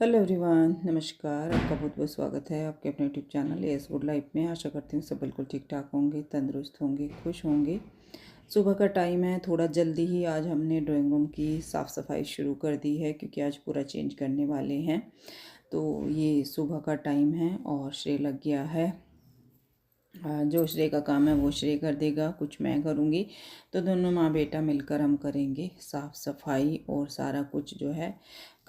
Hello everyone, नमस्कार। आपका बहुत बहुत स्वागत है आपके अपने YouTube channel S good life में। आशा करती हूँ सब बिल्कुल ठीक ठाक होंगे, तंदुरुस्त होंगे, खुश होंगे। सुबह का टाइम है, थोड़ा जल्दी ही आज हमने ड्राइंग रूम की साफ़ सफाई शुरू कर दी है क्योंकि आज पूरा चेंज करने वाले हैं। तो ये सुबह का टाइम है और श्रेय लग गया है। जो श्रेय का काम है वो श्रेय कर देगा, कुछ मैं करूँगी। तो दोनों माँ बेटा मिलकर हम करेंगे साफ़ सफाई और सारा कुछ जो है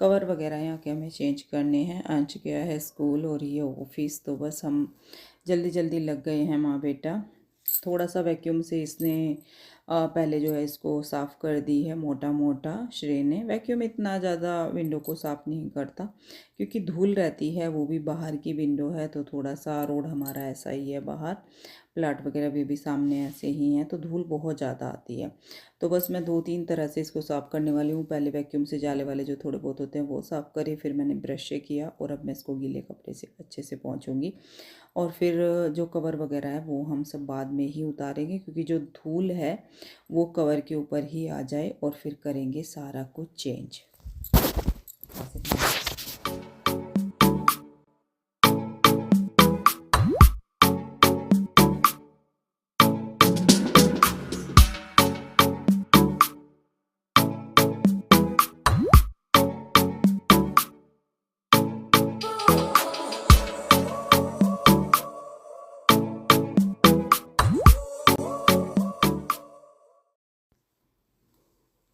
कवर वगैरह यहाँ के हमें चेंज करने हैं। अंश गया है स्कूल और ये ऑफिस, तो बस हम जल्दी जल्दी लग गए हैं माँ बेटा। थोड़ा सा वैक्यूम से इसने पहले जो है इसको साफ़ कर दी है मोटा मोटा। श्रेय ने वैक्यूम इतना ज़्यादा विंडो को साफ़ नहीं करता क्योंकि धूल रहती है, वो भी बाहर की विंडो है तो थोड़ा सा रोड हमारा ऐसा ही है, बाहर प्लाट वगैरह भी सामने ऐसे ही हैं तो धूल बहुत ज़्यादा आती है। तो बस मैं 2-3 तरह से इसको साफ़ करने वाली हूँ। पहले वैक्यूम से जाले वाले जो थोड़े बहुत होते हैं वो साफ़ करे, फिर मैंने ब्रश से किया और अब मैं इसको गीले कपड़े से अच्छे से पोंछूंगी। और फिर जो कवर वगैरह है वो हम सब बाद में ही उतारेंगे क्योंकि जो धूल है वो कवर के ऊपर ही आ जाए और फिर करेंगे सारा कुछ चेंज।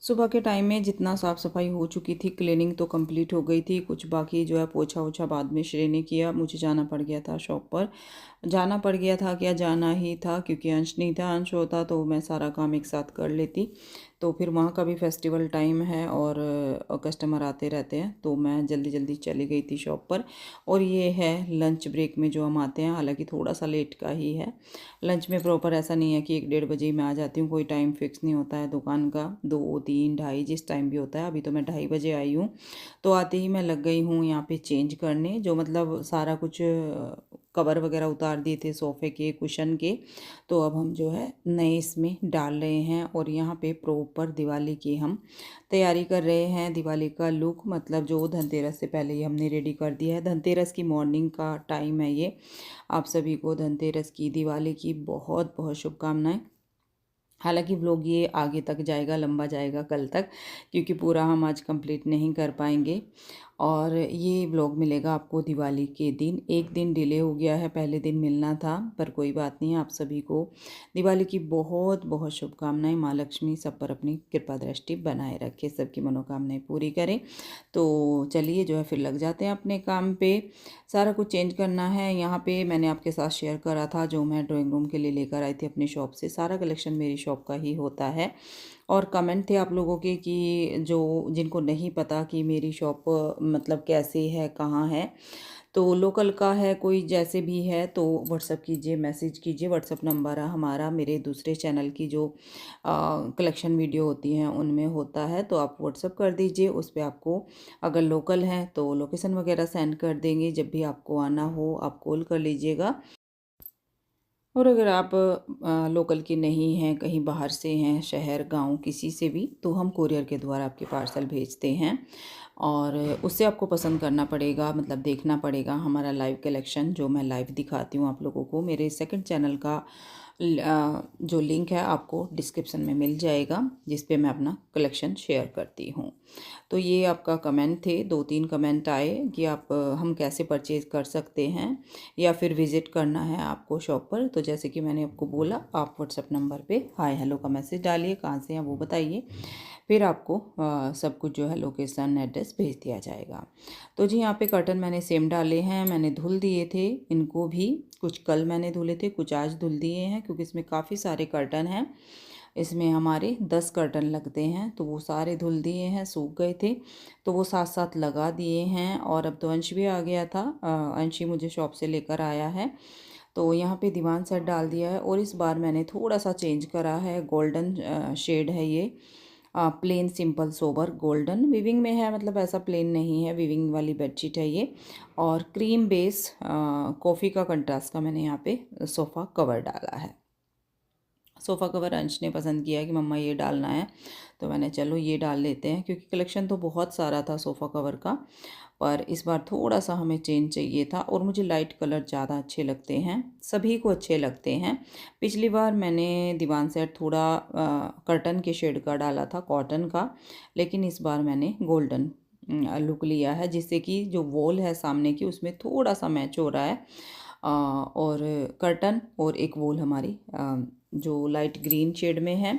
सुबह के टाइम में जितना साफ़ सफाई हो चुकी थी, क्लीनिंग तो कंप्लीट हो गई थी, कुछ बाकी जो है पोछा ओछा बाद में श्रेय ने किया। मुझे जाना पड़ गया था शॉप पर। जाना पड़ गया था क्या, जाना ही था क्योंकि अंश नहीं था। अंश होता तो मैं सारा काम एक साथ कर लेती। तो फिर वहाँ का भी फेस्टिवल टाइम है और कस्टमर आते रहते हैं तो मैं जल्दी जल्दी चली गई थी शॉप पर। और ये है लंच ब्रेक में जो हम आते हैं, हालांकि थोड़ा सा लेट का ही है। लंच में प्रॉपर ऐसा नहीं है कि 1-1:30 मैं आ जाती हूँ, कोई टाइम फिक्स नहीं होता है दुकान का। 2-3 ढाई जिस टाइम भी होता है। अभी तो मैं 2:30 बजे आई हूँ तो आते ही मैं लग गई हूँ यहाँ पे चेंज करने। जो मतलब सारा कुछ कवर वगैरह उतार दिए थे सोफ़े के, कुशन के, तो अब हम जो है नए इसमें डाल रहे हैं। और यहाँ पे प्रॉपर दिवाली की हम तैयारी कर रहे हैं। दिवाली का लुक मतलब जो धनतेरस से पहले ही हमने रेडी कर दिया है। धनतेरस की मॉर्निंग का टाइम है ये। आप सभी को धनतेरस की, दिवाली की बहुत बहुत शुभकामनाएं। हालांकि व्लॉग ये आगे तक जाएगा, लंबा जाएगा कल तक, क्योंकि पूरा हम आज कंप्लीट नहीं कर पाएंगे। और ये व्लॉग मिलेगा आपको दिवाली के दिन। एक दिन डिले हो गया है, पहले दिन मिलना था पर कोई बात नहीं। आप सभी को दिवाली की बहुत बहुत शुभकामनाएं। माँ लक्ष्मी सब पर अपनी कृपा दृष्टि बनाए रखे, सबकी मनोकामनाएं पूरी करें। तो चलिए जो है फिर लग जाते हैं अपने काम पे। सारा कुछ चेंज करना है। यहाँ पे मैंने आपके साथ शेयर करा था जो मैं ड्राइंग रूम के लिए लेकर आई थी अपनी शॉप से। सारा कलेक्शन मेरी शॉप का ही होता है। और कमेंट थे आप लोगों के कि जो जिनको नहीं पता कि मेरी शॉप मतलब कैसे है, कहाँ है, तो लोकल का है कोई जैसे भी है तो व्हाट्सअप कीजिए, मैसेज कीजिए। व्हाट्सअप नंबर है हमारा, मेरे दूसरे चैनल की जो कलेक्शन वीडियो होती हैं उनमें होता है, तो आप व्हाट्सअप कर दीजिए। उस पर आपको अगर लोकल है तो लोकेशन वगैरह सेंड कर देंगे। जब भी आपको आना हो आप कॉल कर लीजिएगा। और अगर आप लोकल की नहीं हैं, कहीं बाहर से हैं, शहर गांव किसी से भी, तो हम कुरियर के द्वारा आपके पार्सल भेजते हैं। और उससे आपको पसंद करना पड़ेगा, मतलब देखना पड़ेगा हमारा लाइव कलेक्शन जो मैं लाइव दिखाती हूँ आप लोगों को। मेरे सेकंड चैनल का जो लिंक है आपको डिस्क्रिप्शन में मिल जाएगा, जिस पे मैं अपना कलेक्शन शेयर करती हूँ। तो ये आपका कमेंट थे, 2-3 कमेंट आए कि आप हम कैसे परचेज़ कर सकते हैं या फिर विज़िट करना है आपको शॉप पर। तो जैसे कि मैंने आपको बोला, आप व्हाट्सएप नंबर पे हाय हेलो का मैसेज डालिए, कहाँ से हैं वो बताइए, फिर आपको सब कुछ जो है लोकेशन एड्रेस भेज दिया जाएगा। तो जी यहाँ पे कर्टन मैंने सेम डाले हैं, मैंने धुल दिए थे इनको भी। कुछ कल मैंने धुले थे, कुछ आज धुल दिए हैं क्योंकि इसमें काफ़ी सारे कर्टन हैं। इसमें हमारे 10 कर्टन लगते हैं तो वो सारे धुल दिए हैं, सूख गए थे तो वो साथ साथ लगा दिए हैं। और अब तो अंश भी आ गया था, अंश ही मुझे शॉप से लेकर आया है। तो यहाँ पे दीवान सेट डाल दिया है और इस बार मैंने थोड़ा सा चेंज करा है। गोल्डन शेड है ये, plain simple sober golden viewing में है, मतलब ऐसा प्लेन नहीं है, विविंग वाली बेडशीट है ये। और क्रीम बेस कॉफ़ी का कंट्रास्ट का मैंने यहाँ पे सोफ़ा कवर डाला है। सोफ़ा कवर अंश ने पसंद किया कि मम्मा ये डालना है, तो मैंने चलो ये डाल लेते हैं, क्योंकि कलेक्शन तो बहुत सारा था सोफ़ा कवर का, पर इस बार थोड़ा सा हमें चेंज चाहिए था और मुझे लाइट कलर ज़्यादा अच्छे लगते हैं, सभी को अच्छे लगते हैं। पिछली बार मैंने दीवान सेट थोड़ा कर्टन के शेड का डाला था, कॉटन का, लेकिन इस बार मैंने गोल्डन लुक लिया है, जिससे कि जो वॉल है सामने की उसमें थोड़ा सा मैच हो रहा है। और कर्टन और एक वॉल हमारी जो लाइट ग्रीन शेड में है।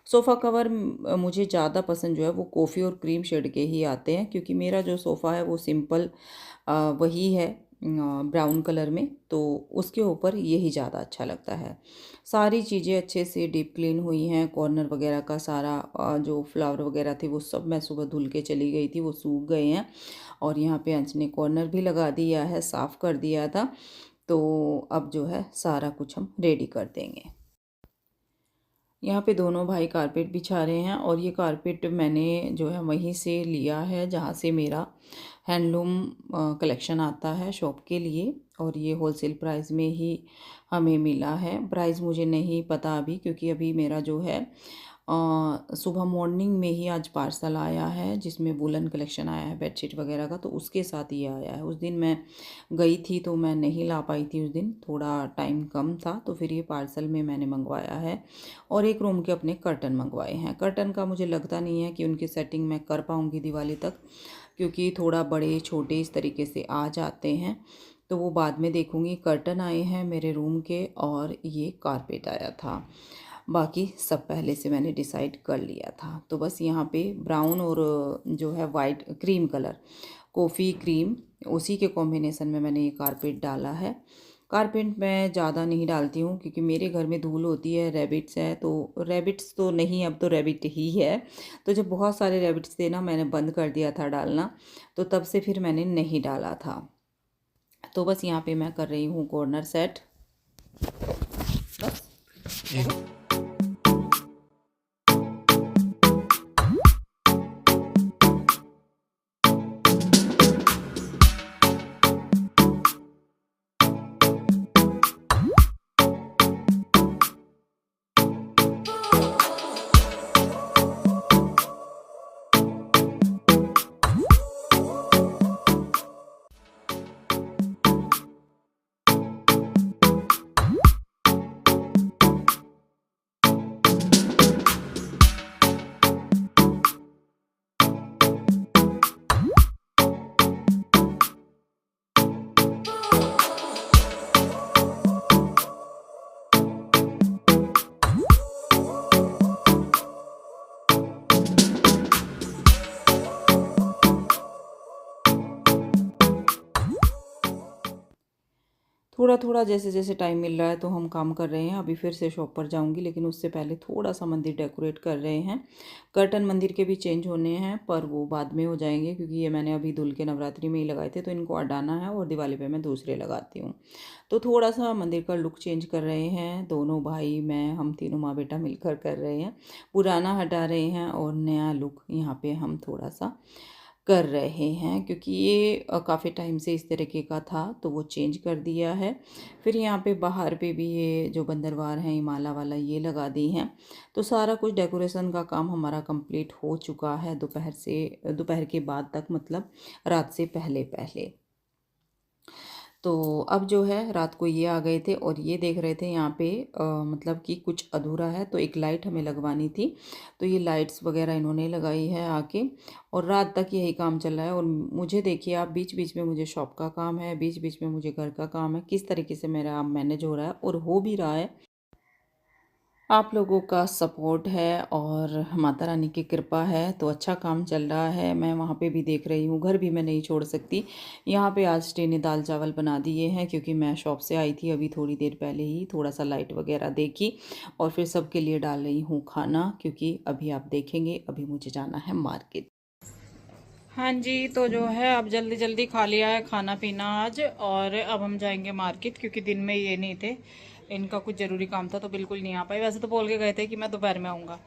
सोफ़ा कवर मुझे ज़्यादा पसंद जो है वो कॉफ़ी और क्रीम शेड के ही आते हैं, क्योंकि मेरा जो सोफ़ा है वो सिंपल वही है ब्राउन कलर में, तो उसके ऊपर यही ज़्यादा अच्छा लगता है। सारी चीज़ें अच्छे से डीप क्लीन हुई हैं, कॉर्नर वगैरह का सारा जो फ्लावर वगैरह थे वो सब मैं सुबह धुल के चली गई थी, वो सूख गए हैं। और यहाँ पे अंश ने कॉर्नर भी लगा दिया है, साफ़ कर दिया था। तो अब जो है सारा कुछ हम रेडी कर देंगे। यहाँ पे दोनों भाई कारपेट बिछा रहे हैं, और ये कारपेट मैंने जो है वहीं से लिया है जहाँ से मेरा हैंडलूम कलेक्शन आता है शॉप के लिए, और ये होलसेल प्राइस में ही हमें मिला है। प्राइस मुझे नहीं पता अभी, क्योंकि अभी मेरा जो है सुबह मॉर्निंग में ही आज पार्सल आया है, जिसमें वुलन कलेक्शन आया है बेडशीट वगैरह का, तो उसके साथ ये आया है। उस दिन मैं गई थी तो मैं नहीं ला पाई थी, उस दिन थोड़ा टाइम कम था, तो फिर ये पार्सल में मैंने मंगवाया है। और एक रूम के अपने कर्टन मंगवाए हैं। कर्टन का मुझे लगता नहीं है कि उनकी सेटिंग मैं कर पाऊँगी दिवाली तक, क्योंकि थोड़ा बड़े छोटे इस तरीके से आ जाते हैं, तो वो बाद में देखूँगी। कर्टन आए हैं मेरे रूम के, और ये कारपेट आया था। बाकी सब पहले से मैंने डिसाइड कर लिया था। तो बस यहाँ पे ब्राउन और जो है white cream colour, coffee cream, उसी के कॉम्बिनेशन में मैंने ये कारपेट डाला है। कारपेट मैं ज़्यादा नहीं डालती हूँ, क्योंकि मेरे घर में धूल होती है, रैबिट्स हैं, तो रैबिट्स तो नहीं, अब तो रैबिट ही है। तो जब बहुत सारे रैबिट्स थे ना, मैंने बंद कर दिया था डालना, तो तब से फिर मैंने नहीं डाला था। तो बस यहाँ पे मैं कर रही हूँ कॉर्नर सेट। बस थोड़ा थोड़ा जैसे जैसे टाइम मिल रहा है तो हम काम कर रहे हैं। अभी फिर से शॉप पर जाऊंगी, लेकिन उससे पहले थोड़ा सा मंदिर डेकोरेट कर रहे हैं। कर्टन मंदिर के भी चेंज होने हैं, पर वो बाद में हो जाएंगे, क्योंकि ये मैंने अभी धुल के नवरात्रि में ही लगाए थे, तो इनको हटाना है और दिवाली पे मैं दूसरे लगाती हूँ। तो थोड़ा सा मंदिर का लुक चेंज कर रहे हैं, दोनों भाई, मैं, हम तीनों माँ बेटा मिलकर कर रहे हैं। पुराना हटा रहे हैं और नया लुक यहाँ पे हम थोड़ा सा कर रहे हैं, क्योंकि ये काफ़ी टाइम से इस तरीके का था, तो वो चेंज कर दिया है। फिर यहाँ पे बाहर पे भी ये जो बंदरवार हैं, ये माला वाला, ये लगा दी हैं। तो सारा कुछ डेकोरेशन का काम हमारा कंप्लीट हो चुका है दोपहर के बाद तक, मतलब रात से पहले पहले। तो अब जो है रात को ये आ गए थे और ये देख रहे थे यहाँ पे मतलब कि कुछ अधूरा है, तो एक लाइट हमें लगवानी थी। तो ये लाइट्स वगैरह इन्होंने लगाई है आके, और रात तक यही काम चल रहा है। और मुझे देखिए आप, बीच बीच में मुझे शॉप का काम है, बीच बीच में मुझे घर का काम है, किस तरीके से मेरा मैनेज हो रहा है, और हो भी रहा है। आप लोगों का सपोर्ट है और माता रानी की कृपा है, तो अच्छा काम चल रहा है। मैं वहाँ पे भी देख रही हूँ, घर भी मैं नहीं छोड़ सकती। यहाँ पे आज टे ने दाल चावल बना दिए हैं, क्योंकि मैं शॉप से आई थी अभी थोड़ी देर पहले ही, थोड़ा सा लाइट वगैरह देखी, और फिर सबके लिए डाल रही हूँ खाना, क्योंकि अभी आप देखेंगे अभी मुझे जाना है मार्केट। हाँ जी, तो जो है अब जल्दी जल्दी खा लिया है खाना पीना आज, और अब हम जाएंगे मार्केट, क्योंकि दिन में ये नहीं थे, इनका कुछ ज़रूरी काम था, तो बिल्कुल नहीं आ पाए। वैसे तो बोल के गए थे कि मैं दोपहर में आऊँगा।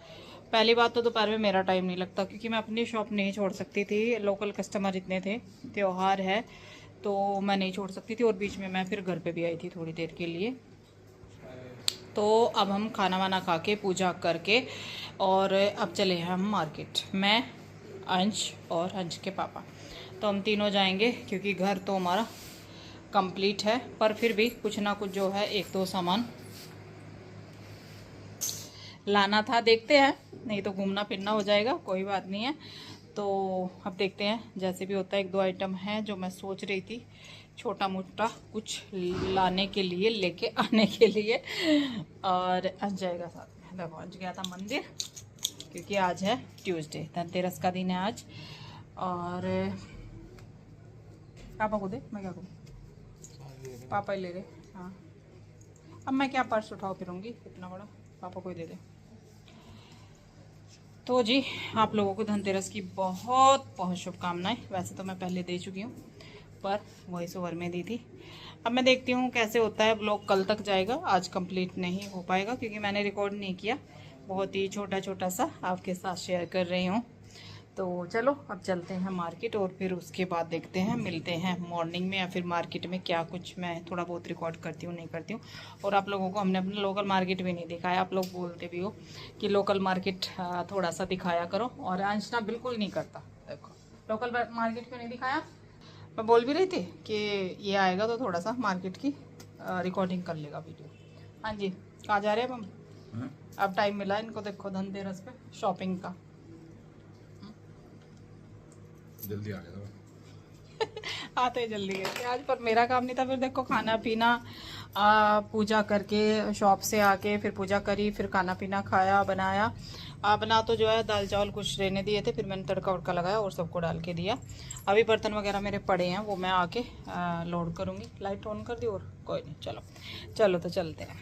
पहली बात तो दोपहर में मेरा टाइम नहीं लगता, क्योंकि मैं अपनी शॉप नहीं छोड़ सकती थी, लोकल कस्टमर इतने थे, त्यौहार है तो मैं नहीं छोड़ सकती थी, और बीच में मैं फिर घर पे भी आई थी थोड़ी देर के लिए। तो अब हम खाना वाना खा के पूजा करके और अब चले हैं हम मार्केट। मैं, अंश और अंश के पापा, तो हम तीनों जाएंगे क्योंकि घर तो हमारा कंप्लीट है, पर फिर भी कुछ ना कुछ जो है एक दो सामान लाना था। देखते हैं, नहीं तो घूमना फिरना हो जाएगा, कोई बात नहीं है। तो अब देखते हैं, जैसे भी होता है। एक दो आइटम हैं जो मैं सोच रही थी छोटा मोटा कुछ लाने के लिए, लेके आने के लिए, और अंश जाएगा साथ में। देखो, अंश गया था मंदिर क्योंकि आज है ट्यूसडे, धनतेरस का दिन है आज। और पापा को दे, मैं क्या करूँ, पापा ही ले रहे। हाँ, अब मैं क्या पर्स उठाओ फिरूँगी इतना बड़ा, पापा को ही दे दे। तो जी, आप लोगों को धनतेरस की बहुत बहुत शुभकामनाएं। वैसे तो मैं पहले दे चुकी हूँ, पर वॉइस ओवर में दी थी। अब मैं देखती हूँ कैसे होता है। ब्लॉग कल तक जाएगा, आज कंप्लीट नहीं हो पाएगा क्योंकि मैंने रिकॉर्ड नहीं किया। बहुत ही छोटा छोटा सा आपके साथ शेयर कर रही हूँ। तो चलो अब चलते हैं मार्केट और फिर उसके बाद देखते हैं, मिलते हैं मॉर्निंग में या फिर मार्केट में क्या कुछ मैं थोड़ा बहुत रिकॉर्ड करती हूँ नहीं करती हूँ। और आप लोगों को हमने अपना लोकल मार्केट भी नहीं दिखाया। आप लोग बोलते भी हो कि लोकल मार्केट थोड़ा सा दिखाया करो, और अंशना बिल्कुल नहीं करता। देखो, लोकल मार्केट क्यों नहीं दिखाया। मैं बोल भी रही थी कि ये आएगा तो थोड़ा सा मार्केट की रिकॉर्डिंग कर लेगा वीडियो। हाँ जी, कहाँ जा रहे हैं हम। अब टाइम मिला इनको, देखो धनतेरस पे शॉपिंग का। जल्दी आ गया आते ही जल्दी गए आज, पर मेरा काम नहीं था। फिर देखो, खाना पीना, पूजा करके शॉप से आके फिर पूजा करी, फिर खाना पीना खाया, बनाया। बना तो जो है दाल चावल कुछ रहने दिए थे, फिर मैंने तड़का वड़का लगाया और सबको डाल के दिया। अभी बर्तन वगैरह मेरे पड़े हैं, वो मैं आके लोड करूँगी। लाइट ऑन कर दी, और कोई नहीं। चलो चलो तो चलते हैं।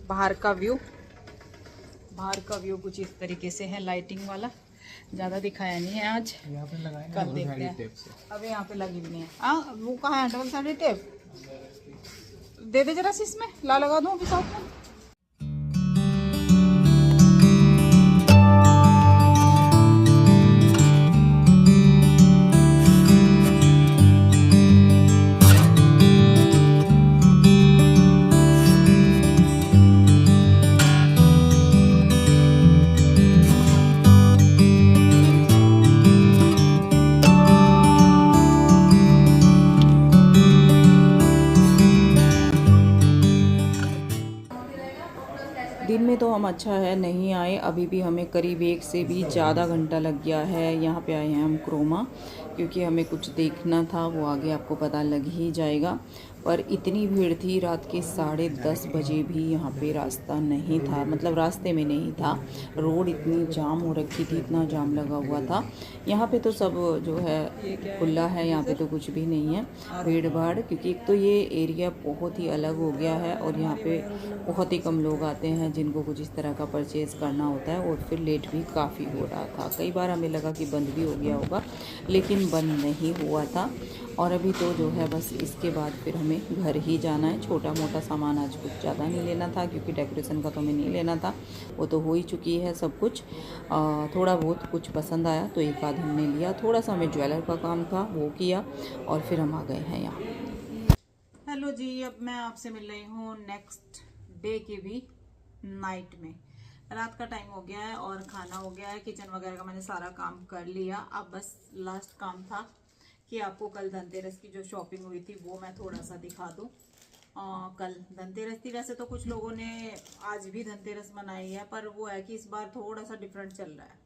बाहर का व्यू कुछ इस तरीके से है, लाइटिंग वाला। ज़्यादा दिखाया नहीं है आज, यहाँ पे लगाए कल देखते हैं। अभी यहाँ पे लगी भी नहीं है। हाँ, वो कहाँ है डबल साइडेड टेप, दे दे जरा सी, इसमें ला लगा दूँ अभी साथ में। दिन में तो हम अच्छा है नहीं आए, अभी भी हमें करीब 1 से भी ज़्यादा घंटा लग गया है। यहाँ पे आए हैं हम क्रोमा, क्योंकि हमें कुछ देखना था, वो आगे आपको पता लग ही जाएगा। पर इतनी भीड़ थी, रात के 10:30 बजे भी यहाँ पे रास्ता नहीं था, मतलब रास्ते में नहीं था। रोड इतनी जाम हो रखी थी, इतना जाम लगा हुआ था। यहाँ पे तो सब जो है खुला है, यहाँ पे तो कुछ भी नहीं है भीड़ भाड़, क्योंकि एक तो ये एरिया बहुत ही अलग हो गया है और यहाँ पे बहुत ही कम लोग आते हैं जिनको कुछ इस तरह का परचेज़ करना होता है। और फिर लेट भी काफ़ी हो रहा था, कई बार हमें लगा कि बंद भी हो गया होगा, लेकिन बंद नहीं हुआ था। और अभी तो जो है बस इसके बाद फिर हमें घर ही जाना है। छोटा मोटा सामान आज कुछ ज़्यादा नहीं लेना था, क्योंकि डेकोरेशन का तो हमें नहीं लेना था, वो तो हो ही चुकी है सब कुछ। थोड़ा बहुत कुछ पसंद आया तो एक आध हमने लिया, थोड़ा सा हमें ज्वेलर का काम था वो किया, और फिर हम आ गए हैं यहाँ। हेलो जी, अब मैं आपसे मिल रही हूँ नेक्स्ट डे की भी नाइट में। रात का टाइम हो गया है और खाना हो गया है, किचन वगैरह का मैंने सारा काम कर लिया। अब बस लास्ट काम था कि आपको कल धनतेरस की जो शॉपिंग हुई थी वो मैं थोड़ा सा दिखा दूं। कल धनतेरस थी, वैसे तो कुछ लोगों ने आज भी धनतेरस मनाई है, पर वो है कि इस बार थोड़ा सा डिफरेंट चल रहा है।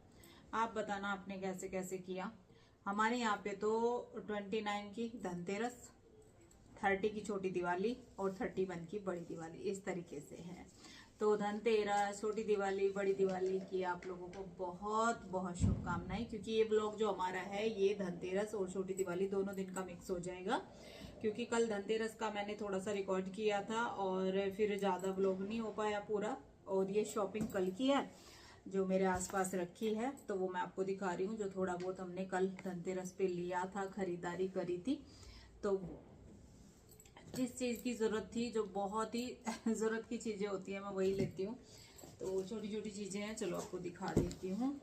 आप बताना आपने कैसे कैसे किया। हमारे यहाँ पे तो 29 की धनतेरस, 30 की छोटी दिवाली और 31 की बड़ी दिवाली, इस तरीके से है। तो धनतेरस, छोटी दिवाली, बड़ी दिवाली की आप लोगों को बहुत बहुत शुभकामनाएं, क्योंकि ये ब्लॉग जो हमारा है ये धनतेरस और छोटी दिवाली दोनों दिन का मिक्स हो जाएगा। क्योंकि कल धनतेरस का मैंने थोड़ा सा रिकॉर्ड किया था और फिर ज़्यादा ब्लॉग नहीं हो पाया पूरा। और ये शॉपिंग कल की है जो मेरे आसपास रखी है, तो वो मैं आपको दिखा रही हूँ। जो थोड़ा बहुत हमने कल धनतेरस पे लिया था, खरीदारी करी थी, तो जिस चीज़ की ज़रूरत थी, जो बहुत ही ज़रूरत की चीज़ें होती हैं, मैं वही लेती हूँ। तो छोटी छोटी चीज़ें हैं, चलो आपको दिखा देती हूँ।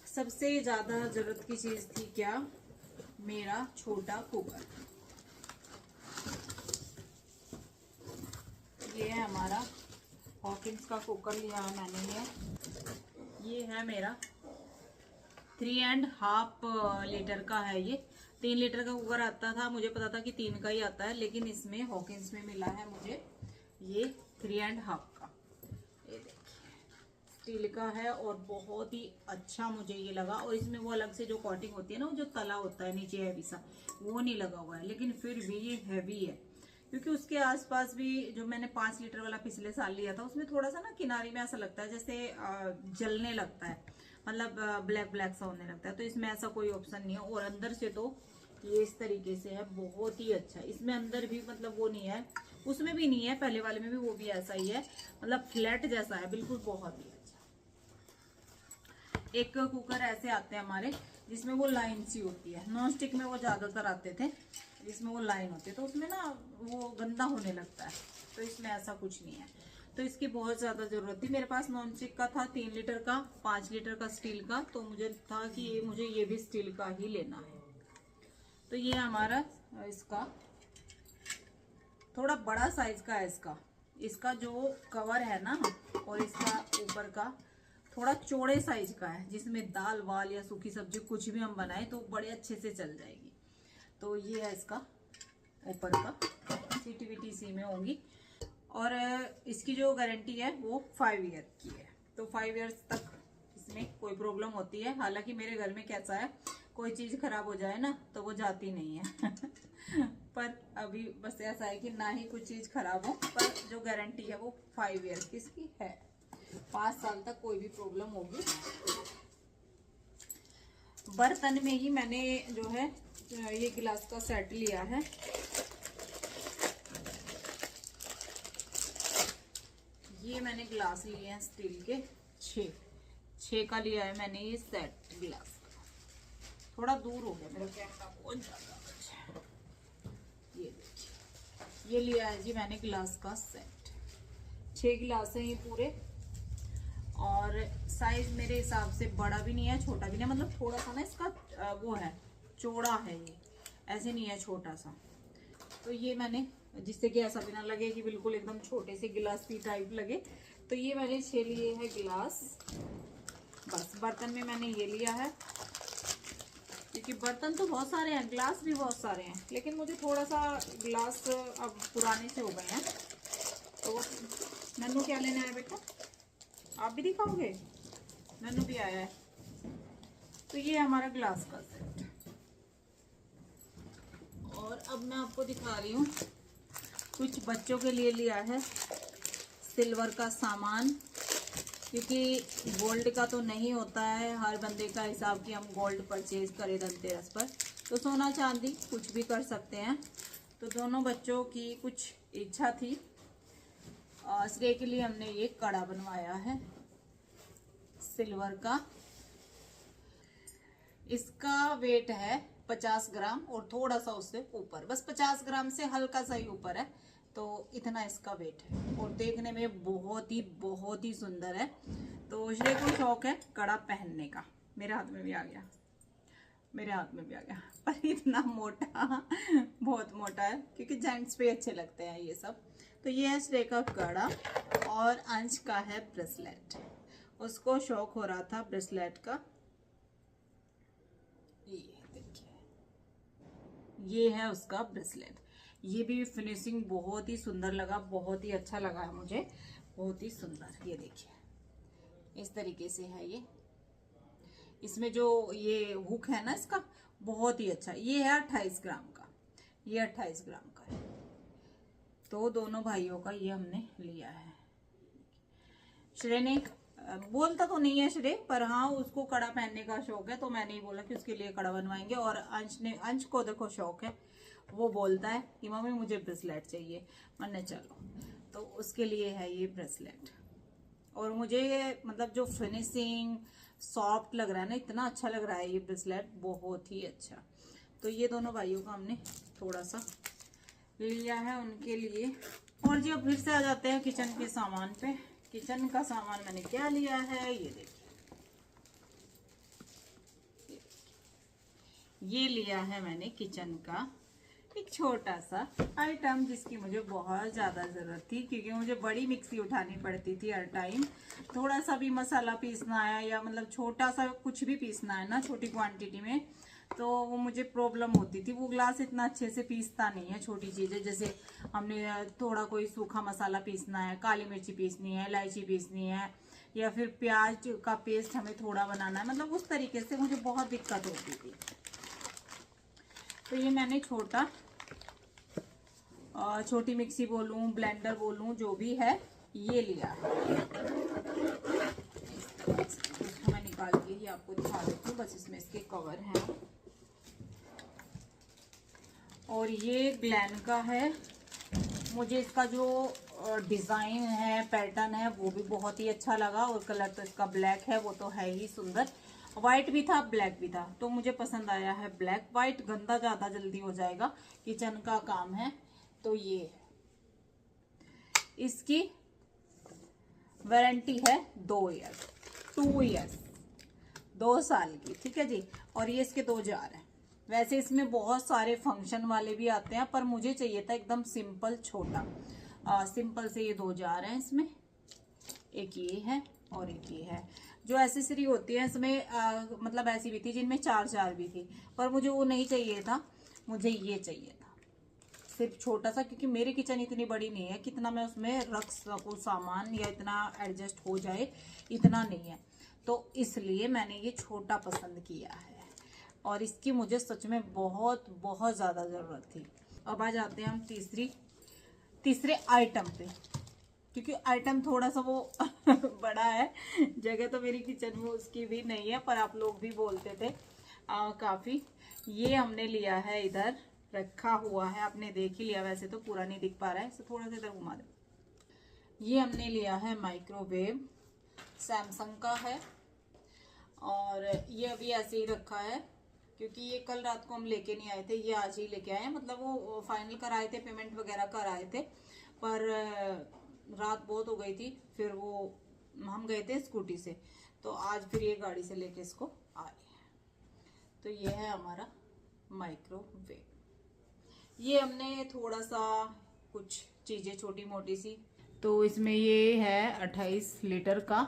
सबसे ज़्यादा ज़रूरत की चीज़ थी क्या, मेरा छोटा कुकर। ये है हमारा हॉकिंस का कुकर लिया है मैंने। ये है मेरा 3.5 लीटर का है। ये 3 लीटर का कुकर आता था, मुझे पता था कि 3 का ही आता है, लेकिन इसमें हॉकिंस में मिला है मुझे ये 3.5 का। ये देखिए स्टील का है और बहुत ही अच्छा मुझे ये लगा। और इसमें वो अलग से जो कोटिंग होती है ना, वो जो तला होता है नीचे हैवी सा, वो नहीं लगा हुआ है, लेकिन फिर भी ये हैवी है। क्योंकि उसके आसपास भी जो मैंने 5 लीटर वाला पिछले साल लिया था, उसमें थोड़ा सा ना किनारे में ऐसा लगता है जैसे जलने लगता है, मतलब ब्लैक ब्लैक सा होने लगता है। तो इसमें ऐसा कोई ऑप्शन नहीं है। और अंदर से तो ये इस तरीके से है, बहुत ही अच्छा। इसमें अंदर भी मतलब वो नहीं है, उसमें भी नहीं है, पहले वाले में भी वो भी ऐसा ही है, मतलब फ्लैट जैसा है बिल्कुल, बहुत ही अच्छा। एक कुकर ऐसे आते हैं हमारे जिसमें वो लाइन सी होती है, नॉन स्टिक में वो ज्यादातर आते थे जिसमें वो लाइन होती है, तो उसमें ना वो गंदा होने लगता है। तो इसमें ऐसा कुछ नहीं है, तो इसकी बहुत ज्यादा जरूरत थी। मेरे पास नॉन स्टिक का था 3 लीटर का, 5 लीटर का स्टील का, तो मुझे था कि मुझे ये भी स्टील का ही लेना है। तो ये हमारा इसका थोड़ा बड़ा साइज का है। इसका जो कवर है ना, और इसका ऊपर का थोड़ा चौड़े साइज का है, जिसमें दाल वाल या सूखी सब्जी कुछ भी हम बनाए तो बड़े अच्छे से चल जाएगी। तो ये है इसका ऊपर का, सीटी वीटी सी में होंगी। और इसकी जो गारंटी है वो 5 ईयर की है, तो 5 ईयर्स तक इसमें कोई प्रॉब्लम होती है। हालांकि मेरे घर में कैसा है, कोई चीज खराब हो जाए ना तो वो जाती नहीं है पर अभी बस ऐसा है कि ना ही कुछ चीज खराब हो, पर जो गारंटी है वो 5 ईयर की इसकी है, 5 साल तक कोई भी प्रॉब्लम होगी। बर्तन में ही मैंने जो है ये गिलास का सेट लिया है। ये मैंने गिलास लिए हैं स्टील के 6 का लिया है मैंने ये सेट गिलास का। थोड़ा दूर हो गया मेरा कैमरा, बहुत ज्यादा। ये देखिए, ये लिया है जी मैंने गिलास का सेट। 6 गिलास हैं ये पूरे, और साइज मेरे हिसाब से बड़ा भी नहीं है छोटा भी नहीं है, मतलब थोड़ा सा ना इसका वो है, चौड़ा है ये, ऐसे नहीं है छोटा सा। तो ये मैंने, जिससे कि ऐसा भी ना लगे कि बिल्कुल एकदम छोटे से गिलास की टाइप लगे, तो ये मैंने 6 लिए है गिलास। बस बर्तन में मैंने ये लिया है, क्योंकि बर्तन तो बहुत सारे हैं, गिलास भी बहुत सारे हैं, लेकिन मुझे थोड़ा सा गिलास अब पुराने से हो गए हैं। तो नन्नू क्या लेना है बेटा, आप भी दिखाओगे? नन्नू भी आया है। तो ये हमारा ग्लास का सेट। और अब मैं आपको दिखा रही हूँ कुछ बच्चों के लिए लिया है सिल्वर का सामान, क्योंकि गोल्ड का तो नहीं होता है हर बंदे का हिसाब कि हम गोल्ड परचेज करें धनतेरस पर, तो सोना चांदी कुछ भी कर सकते हैं। तो दोनों बच्चों की कुछ इच्छा थी, श्रेय के लिए हमने ये कड़ा बनवाया है सिल्वर का। इसका वेट है 50 ग्राम और थोड़ा सा उससे ऊपर, बस 50 ग्राम से हल्का सा ही ऊपर है, तो इतना इसका वेट है। और देखने में बहुत ही सुंदर है। तो श्रेय को शौक है कड़ा पहनने का। मेरे हाथ में भी आ गया, पर इतना मोटा, बहुत मोटा है, क्योंकि जेंट्स पे अच्छे लगते हैं ये सब। तो ये है श्रेय का कड़ा, और अंश का है ब्रेसलेट। उसको शौक हो रहा था ब्रेसलेट का। ये देखिए, ये है उसका ब्रेसलेट। ये भी फिनिशिंग बहुत ही सुंदर लगा, बहुत ही अच्छा लगा है मुझे, बहुत ही सुंदर। ये देखिए इस तरीके से है ये। इसमें जो ये हुक है ना इसका, बहुत ही अच्छा। ये है 28 ग्राम का, ये 28 ग्राम का है। तो दोनों भाइयों का ये हमने लिया है। श्रेय ने बोलता तो नहीं है श्रेय, पर हाँ उसको कड़ा पहनने का शौक है, तो मैंने ही बोला कि उसके लिए कड़ा बनवाएंगे। और अंश को देखो शौक है, वो बोलता है कि मम्मी मुझे ब्रेसलेट चाहिए। मैंने चलो, तो उसके लिए है ये ब्रेसलेट। और मुझे ये मतलब जो फिनिशिंग सॉफ्ट लग रहा है ना, इतना अच्छा लग रहा है ये ब्रेसलेट, बहुत ही अच्छा। तो ये दोनों भाइयों का हमने थोड़ा सा लिया है उनके लिए। और जी अब फिर से आ जाते हैं किचन के सामान पे। किचन का सामान मैंने क्या लिया है, ये देखिए, ये लिया है मैंने किचन का एक छोटा सा आइटम जिसकी मुझे बहुत ज़्यादा ज़रूरत थी, क्योंकि मुझे बड़ी मिक्सी उठानी पड़ती थी हर टाइम। थोड़ा सा भी मसाला पीसना है या मतलब छोटा सा कुछ भी पीसना है ना छोटी क्वांटिटी में, तो वो मुझे प्रॉब्लम होती थी। वो ग्लास इतना अच्छे से पीसता नहीं है छोटी चीज़ें, जैसे हमने थोड़ा कोई सूखा मसाला पीसना है, काली मिर्ची पीसनी है, इलायची पीसनी है, या फिर प्याज का पेस्ट हमें थोड़ा बनाना है, मतलब उस तरीके से मुझे बहुत दिक्कत होती थी। तो ये मैंने छोटी मिक्सी बोलूं, ब्लेंडर बोलूं, जो भी है, ये लिया है। इसको मैं निकाल के ही आपको दिखा देती हूँ, बस इसमें इसके कवर हैं। और ये ग्लैन का है। मुझे इसका जो डिज़ाइन है, पैटर्न है, वो भी बहुत ही अच्छा लगा। और कलर तो इसका ब्लैक है, वो तो है ही सुंदर। वाइट भी था, ब्लैक भी था, तो मुझे पसंद आया है ब्लैक। वाइट गंदा ज़्यादा जल्दी हो जाएगा, किचन का काम है। तो ये इसकी वारंटी है 2 ईयर्स, 2 साल की, ठीक है जी। और ये इसके 2 जार हैं। वैसे इसमें बहुत सारे फंक्शन वाले भी आते हैं, पर मुझे चाहिए था एकदम सिंपल छोटा। सिंपल से ये 2 जार हैं इसमें, एक ये है और एक ये है। जो एसेसरी होती है इसमें मतलब ऐसी भी थी जिनमें 4 जार भी थी, पर मुझे वो नहीं चाहिए था, मुझे ये चाहिए था सिर्फ छोटा सा, क्योंकि मेरी किचन इतनी बड़ी नहीं है कितना मैं उसमें रख सकूँ सामान, या इतना एडजस्ट हो जाए, इतना नहीं है। तो इसलिए मैंने ये छोटा पसंद किया है, और इसकी मुझे सच में बहुत बहुत ज़्यादा ज़रूरत थी। अब आ जाते हैं हम तीसरे आइटम पे, क्योंकि आइटम थोड़ा सा वो बड़ा है। जगह तो मेरी किचन में उसकी भी नहीं है, पर आप लोग भी बोलते थे काफ़ी। ये हमने लिया है, इधर रखा हुआ है, आपने देख ही लिया, वैसे तो पूरा नहीं दिख पा रहा है, इसे थोड़ा सा इधर घुमा दे। ये हमने लिया है माइक्रोवेव, सैमसंग का है। और ये अभी ऐसे ही रखा है, क्योंकि ये कल रात को हम लेके नहीं आए थे, ये आज ही लेके आए हैं। मतलब वो फाइनल कराए थे, पेमेंट वगैरह कराए थे, पर रात बहुत हो गई थी, फिर वो हम गए थे स्कूटी से, तो आज फिर ये गाड़ी से लेके इसको आए हैं। तो ये है हमारा माइक्रोवेव। ये हमने थोड़ा सा कुछ चीज़ें छोटी मोटी सी, तो इसमें ये है 28 लीटर का।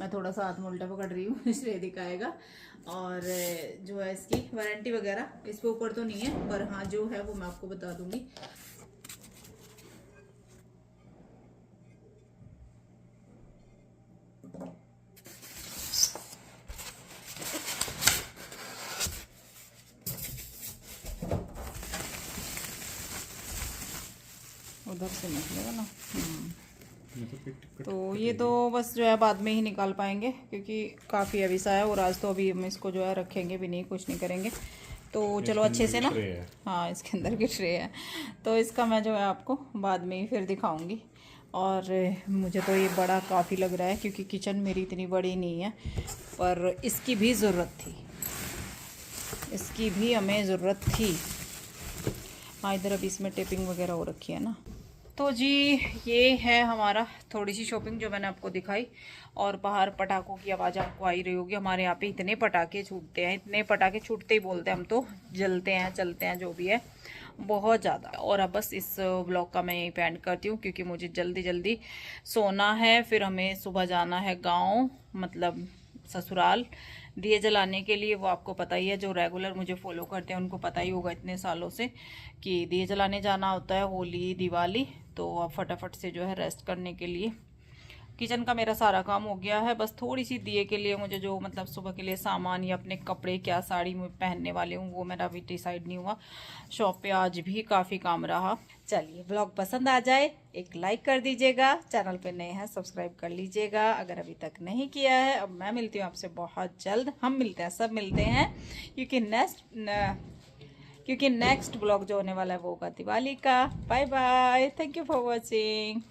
मैं थोड़ा सा हाथ में उल्टा पकड़ रही हूँ इसलिए दिखाएगा। और जो है इसकी वारंटी वगैरह इस पे ऊपर तो नहीं है, पर हाँ जो है वो मैं आपको बता दूंगी। उधर से निकलेगा ना। तो ये तो बस जो है बाद में ही निकाल पाएंगे, क्योंकि काफ़ी अभी सा है, और आज तो अभी हम इसको जो है रखेंगे भी नहीं, कुछ नहीं करेंगे। तो चलो अच्छे से ना, हाँ इसके अंदर की ट्रे है, तो इसका मैं जो है आपको बाद में ही फिर दिखाऊंगी। और मुझे तो ये बड़ा काफ़ी लग रहा है, क्योंकि किचन मेरी इतनी बड़ी नहीं है, पर इसकी भी ज़रूरत थी, इसकी भी हमें ज़रूरत थी। हाँ इधर अभी इसमें टेपिंग वगैरह हो रखी है ना। तो जी ये है हमारा थोड़ी सी शॉपिंग जो मैंने आपको दिखाई। और बाहर पटाखों की आवाज़ आपको आ ही रही होगी। हमारे यहाँ पे इतने पटाखे छूटते हैं, इतने पटाखे छूटते ही बोलते हैं हम तो, जलते हैं चलते हैं जो भी है, बहुत ज़्यादा। और अब बस इस ब्लॉग का मैं यहीं पे एंड करती हूँ, क्योंकि मुझे जल्दी जल्दी सोना है, फिर हमें सुबह जाना है गाँव, मतलब ससुराल, दिए जलाने के लिए। वो आपको पता ही है, जो रेगुलर मुझे फॉलो करते हैं उनको पता ही होगा इतने सालों से कि दिए जलाने जाना होता है, होली दिवाली। तो अब फटाफट से जो है रेस्ट करने के लिए, किचन का मेरा सारा काम हो गया है, बस थोड़ी सी दिए के लिए मुझे जो मतलब सुबह के लिए सामान या अपने कपड़े क्या साड़ी में पहनने वाले हूँ वो मेरा अभी डिसाइड नहीं हुआ। शॉप पे आज भी काफ़ी काम रहा। चलिए ब्लॉग पसंद आ जाए एक लाइक कर दीजिएगा, चैनल पे नए हैं सब्सक्राइब कर लीजिएगा अगर अभी तक नहीं किया है। अब मैं मिलती हूँ आपसे बहुत जल्द, हम मिलते हैं, सब मिलते हैं, क्योंकि नेक्स्ट ब्लॉग जो होने वाला है वो होगा दिवाली का। Bye bye, thank you for watching.